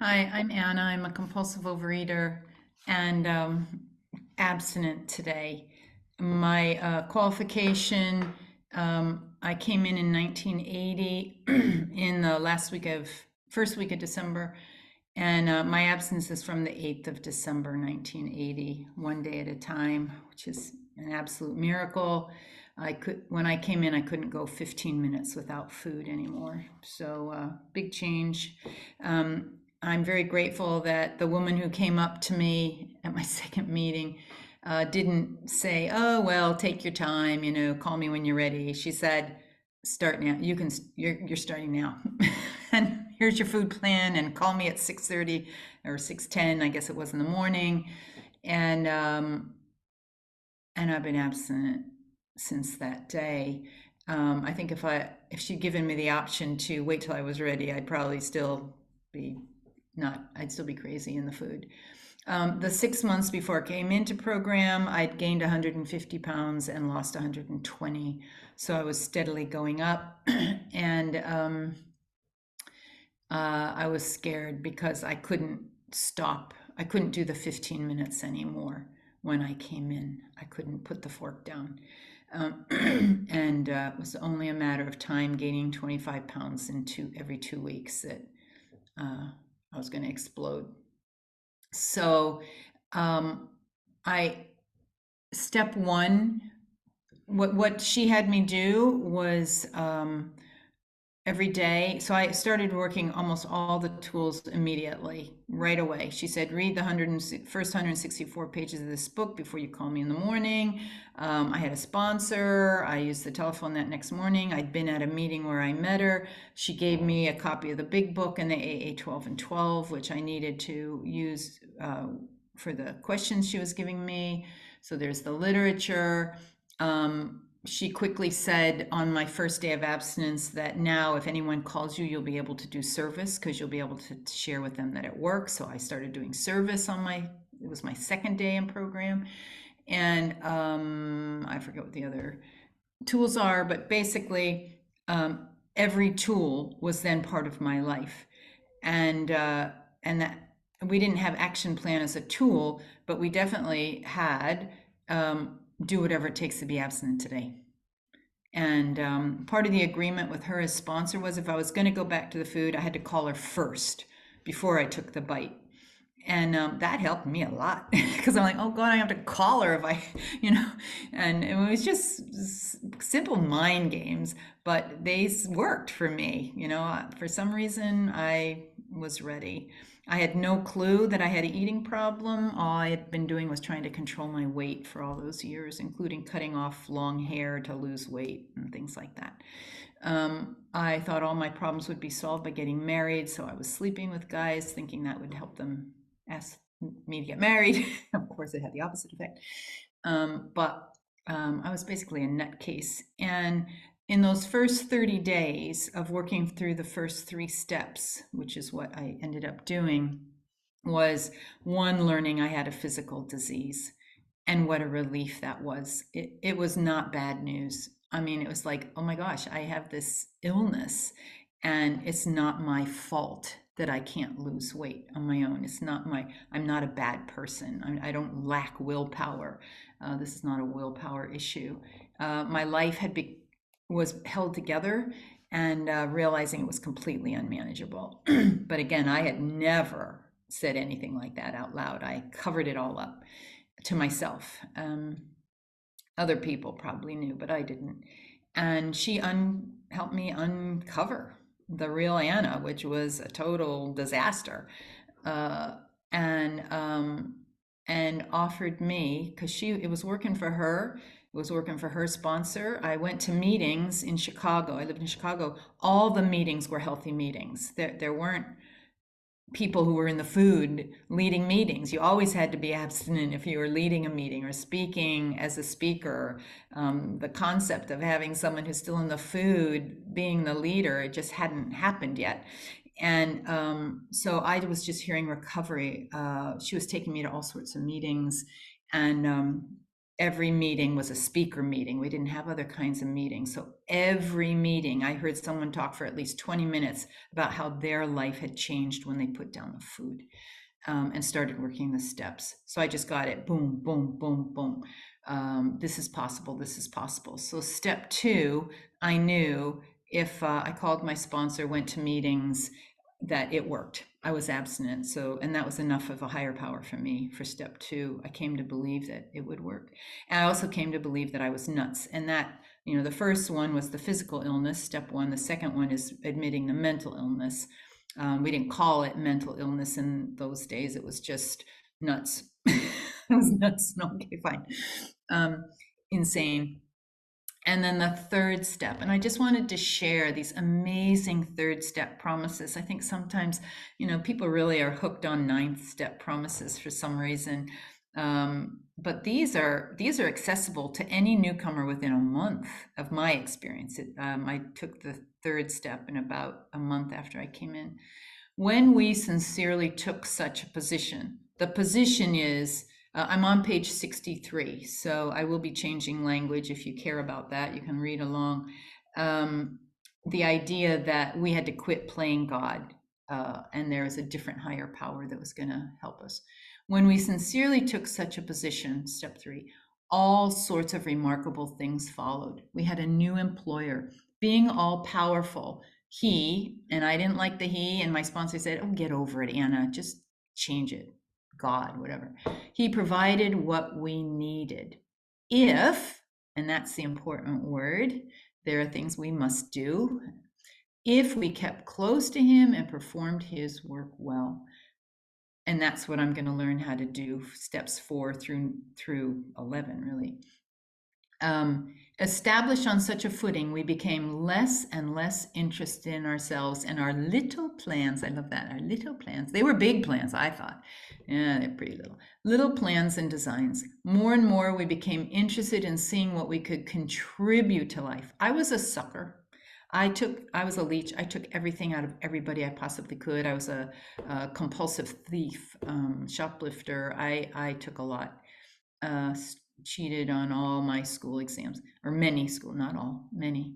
Hi, I'm Anna. I'm a compulsive overeater and abstinent today. My qualification, I came in 1980 in the first week of December, and my abstinence is from the 8th of December 1980, one day at a time, which is an absolute miracle. When I came in, I couldn't go 15 minutes without food anymore. So big change. I'm very grateful that the woman who came up to me at my second meeting didn't say, "Oh, well, take your time, call me when you're ready." She said, "Start now. You're starting now." And here's your food plan, and call me at 6:30 or 6:10, I guess it was, in the morning. And I've been abstinent since that day. I think if she'd given me the option to wait till I was ready, be I'd still be crazy in the food. The 6 months before I came into program, I'd gained 150 pounds and lost 120. So I was steadily going up. And I was scared because I couldn't stop. I couldn't do the 15 minutes anymore when I came in. I couldn't put the fork down. And it was only a matter of time, gaining 25 pounds every 2 weeks, that I was going to explode. So step one, what she had me do was every day. So I started working almost all the tools immediately, right away. She said, read the first 164 pages of this book before you call me in the morning. I had a sponsor. I used the telephone that next morning. I'd been at a meeting where I met her. She gave me a copy of the big book and the AA 12 and 12, which I needed to use for the questions she was giving me. So there's the literature. She quickly said on my first day of abstinence that now if anyone calls you, you'll be able to do service because you'll be able to share with them that it works. So I started doing service it was my second day in program. And I forget what the other tools are, but basically every tool was then part of my life. And that we didn't have action plan as a tool, but we definitely had do whatever it takes to be abstinent today. And part of the agreement with her as sponsor was if I was going to go back to the food, I had to call her first before I took the bite. And that helped me a lot because I'm like, oh God, I have to call her if and it was just simple mind games, but they worked for me. For some reason, I was ready. I had no clue that I had an eating problem. All I had been doing was trying to control my weight for all those years, including cutting off long hair to lose weight and things like that. I thought all my problems would be solved by getting married, so I was sleeping with guys thinking that would help them ask me to get married. Of course, it had the opposite effect. But I was basically a nutcase. And in those first 30 days of working through the first 3 steps, which is what I ended up doing, was one, learning I had a physical disease and what a relief that was. It was not bad news. I mean, it was like, oh my gosh, I have this illness and it's not my fault that I can't lose weight on my own. I'm not a bad person. I don't lack willpower. This is not a willpower issue. My life was held together, and realizing it was completely unmanageable. But again, I had never said anything like that out loud. I covered it all up to myself. Other people probably knew, but I didn't. And she helped me uncover the real Anna, which was a total disaster, uh, and offered me, because it was working for her. It was working for her sponsor. I went to meetings in Chicago. I lived in Chicago. All the meetings were healthy meetings. There weren't people who were in the food leading meetings. You always had to be abstinent if you were leading a meeting or speaking as a speaker. The concept of having someone who's still in the food being the leader, it just hadn't happened yet. And so I was just hearing recovery. She was taking me to all sorts of meetings, and every meeting was a speaker meeting. We didn't have other kinds of meetings. So every meeting, I heard someone talk for at least 20 minutes about how their life had changed when they put down the food, and started working the steps. So I just got it. Boom, boom, boom, boom. This is possible. This is possible. So step 2, I knew if I called my sponsor, went to meetings, that it worked. I was abstinent. So, and that was enough of a higher power for me for step 2. I came to believe that it would work. And I also came to believe that I was nuts. And that, the first one was the physical illness, step 1. The second one is admitting the mental illness. We didn't call it mental illness in those days. It was just nuts. It was nuts. No, okay, fine. Insane. And then the third step, and I just wanted to share these amazing third step promises. I think sometimes, people really are hooked on ninth step promises for some reason. But these are accessible to any newcomer within a month of my experience. I took the third step in about a month after I came in. When we sincerely took such a position, the position is, I'm on page 63, so I will be changing language. If you care about that, you can read along. The idea that we had to quit playing God, and there was a different higher power that was going to help us. When we sincerely took such a position, step 3, all sorts of remarkable things followed. We had a new employer, being all powerful. He, and I didn't like the he, and my sponsor said, oh, get over it, Anna, just change it. God, whatever. He provided what we needed. If, and that's the important word, there are things we must do, if we kept close to him and performed his work well. And that's what I'm going to learn how to do, steps 4 through 11, really. Established on such a footing, we became less and less interested in ourselves and our little plans. I love that, our little plans. They were big plans, I thought. Yeah, they're pretty little. Little plans and designs. More and more, we became interested in seeing what we could contribute to life. I was a sucker. I was a leech. I took everything out of everybody I possibly could. I was a compulsive thief, shoplifter. I took a lot. Cheated on all my school exams, or many school, not all, many.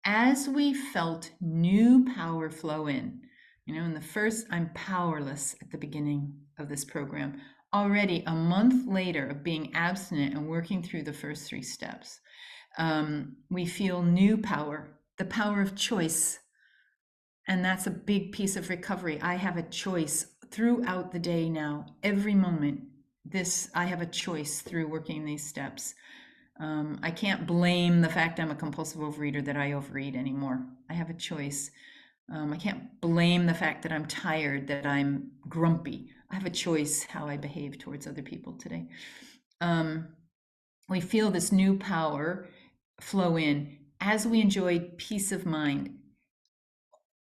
As we felt new power flow in the first, I'm powerless at the beginning of this program. Already a month later of being abstinent and working through the first 3 steps, we feel new power, the power of choice. And that's a big piece of recovery. I have a choice throughout the day now, every moment. I have a choice through working these steps. I can't blame the fact I'm a compulsive overeater that I overeat anymore. I have a choice. I can't blame the fact that I'm tired, that I'm grumpy. I have a choice how I behave towards other people today. We feel this new power flow in as we enjoyed peace of mind.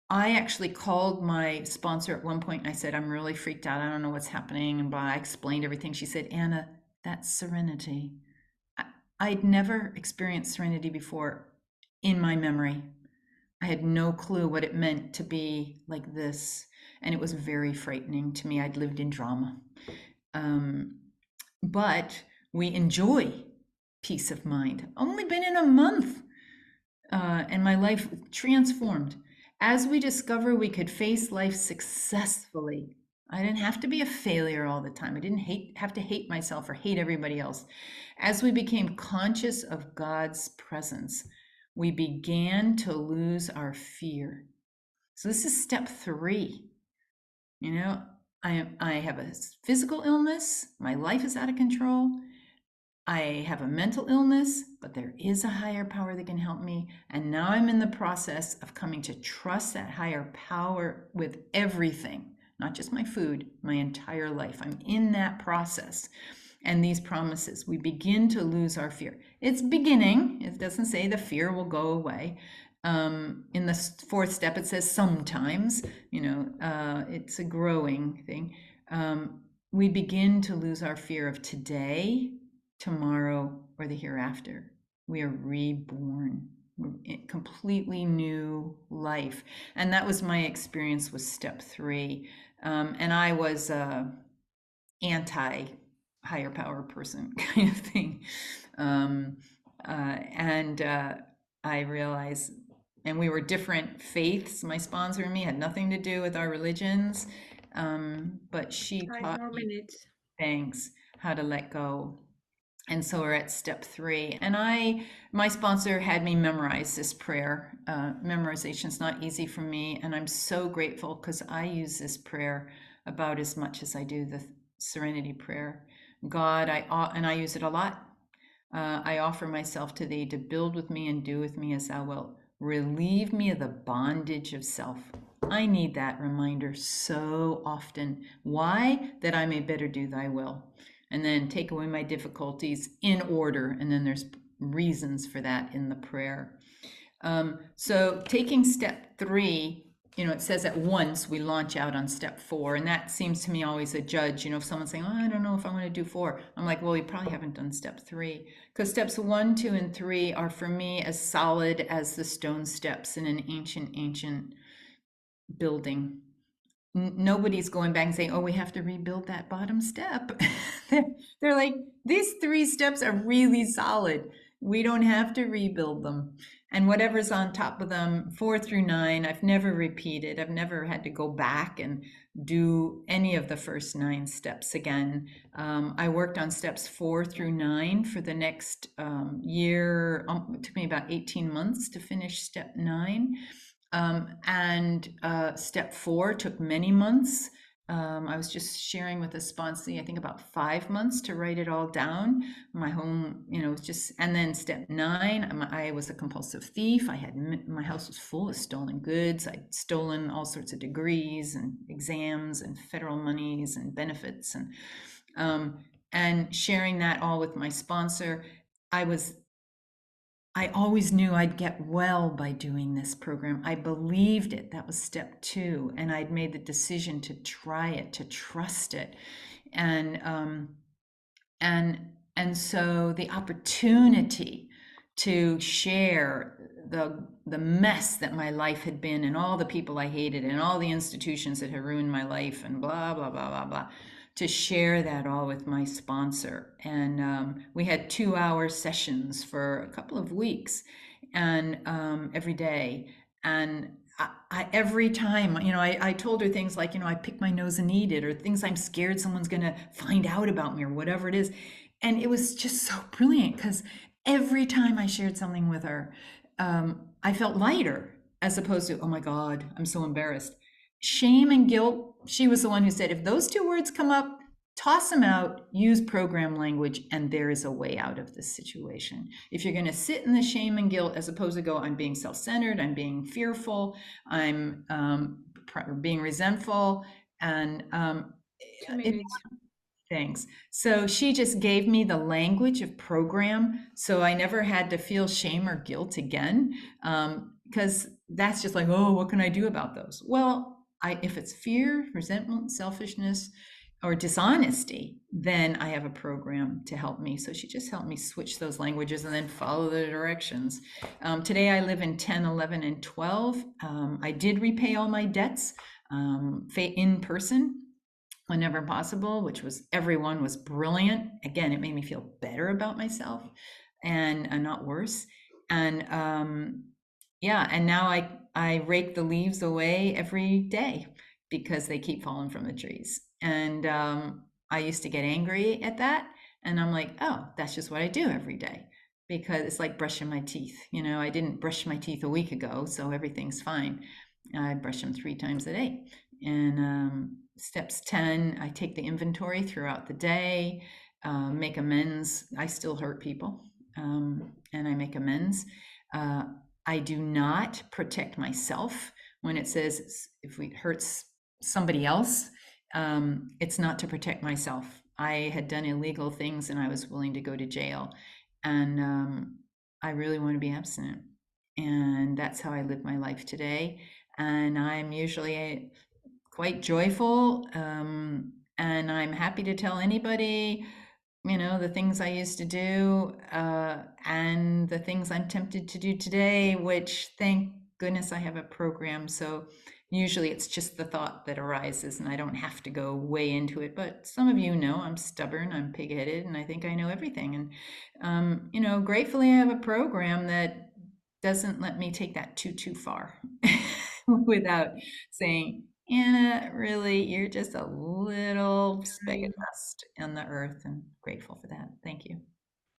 I actually called my sponsor at one point and I said, I'm really freaked out. I don't know what's happening. And I explained everything. She said, Anna, that's serenity. I'd never experienced serenity before in my memory. I had no clue what it meant to be like this. And it was very frightening to me. I'd lived in drama. But we enjoy peace of mind. Only been in a month. And my life transformed. As we discover we could face life successfully, I didn't have to be a failure all the time. I didn't have to hate myself or hate everybody else. As we became conscious of God's presence, we began to lose our fear. So this is step 3. I have a physical illness. My life is out of control. I have a mental illness, but there is a higher power that can help me. And now I'm in the process of coming to trust that higher power with everything, not just my food, my entire life. I'm in that process. And these promises, we begin to lose our fear. It's beginning. It doesn't say the fear will go away. In the 4th step, it says sometimes, it's a growing thing. We begin to lose our fear of today, tomorrow, or the hereafter. We are reborn, completely new life. And that was my experience with step 3. And I was anti higher power person kind of thing. Um, and I realized, and we were different faiths. My sponsor and me had nothing to do with our religions, but she 5 taught more me minutes. things, how to let go. And so we're at step 3. And my sponsor had me memorize this prayer. Memorization is not easy for me. And I'm so grateful because I use this prayer about as much as I do the serenity prayer. God, and I use it a lot. I offer myself to thee to build with me and do with me as thou wilt. Relieve me of the bondage of self. I need that reminder so often. Why? That I may better do thy will. And then take away my difficulties in order. And then there's reasons for that in the prayer. So taking step 3, it says at once we launch out on step 4, and that seems to me always a judge. If someone's saying, "Oh, I don't know if I want to do 4," I'm like, "Well, you probably haven't done step 3," because steps 1, 2, and 3 are for me as solid as the stone steps in an ancient building. Nobody's going back and saying, "Oh, we have to rebuild that bottom step." they're like, these 3 steps are really solid. We don't have to rebuild them. And whatever's on top of them, 4 through 9, I've never repeated. I've never had to go back and do any of the first 9 steps again. I worked on steps 4 through 9 for the next year. It took me about 18 months to finish step 9. And step 4 took many months. I was just sharing with a sponsee, I think about 5 months to write it all down. My home, was just, and then step 9, I was a compulsive thief. My house was full of stolen goods. I'd stolen all sorts of degrees and exams and federal monies and benefits, and sharing that all with my sponsor. I always knew I'd get well by doing this program. I believed it. That was step 2. And I'd made the decision to try it, to trust it. And so the opportunity to share the mess that my life had been, and all the people I hated, and all the institutions that had ruined my life, and blah blah blah blah blah, to share that all with my sponsor. And we had 2-hour sessions for a couple of weeks, and every day. And every time, I told her things like, I pick my nose and eat it, or things I'm scared someone's going to find out about me, or whatever it is. And it was just so brilliant because every time I shared something with her, I felt lighter, as opposed to, "Oh my God, I'm so embarrassed." Shame and guilt, she was the one who said, if those 2 words come up, toss them out, use program language, and there is a way out of this situation. If you're going to sit in the shame and guilt, as opposed to go, "I'm being self-centered, I'm being fearful, I'm being resentful," and 2 it minutes. Thanks. So she just gave me the language of program, so I never had to feel shame or guilt again, because that's just like, "Oh, what can I do about those?" Well, if it's fear, resentment, selfishness, or dishonesty, then I have a program to help me. So she just helped me switch those languages and then follow the directions. Today I live in 10, 11, and 12. I did repay all my debts in person whenever possible, which was everyone was brilliant. Again, it made me feel better about myself and not worse. And yeah, and now I rake the leaves away every day because they keep falling from the trees. And I used to get angry at that, and I'm like, "Oh, that's just what I do every day." Because it's like brushing my teeth. I didn't brush my teeth a week ago, so everything's fine. I brush them 3 times a day. And steps 10, I take the inventory throughout the day, make amends. I still hurt people, and I make amends. I do not protect myself. When it says if it hurts somebody else, it's not to protect myself. I had done illegal things and I was willing to go to jail. And I really want to be abstinent. And that's how I live my life today. And I'm usually quite joyful, and I'm happy to tell anybody, the things I used to do, and the things I'm tempted to do today, which thank goodness I have a program. So, Usually it's just the thought that arises and I don't have to go way into it. But some of you know I'm stubborn, I'm pig-headed, and I think I know everything. And, gratefully I have a program that doesn't let me take that too far without saying, Anna, really, you're just a little speck of dust on the earth, and grateful for that. Thank you.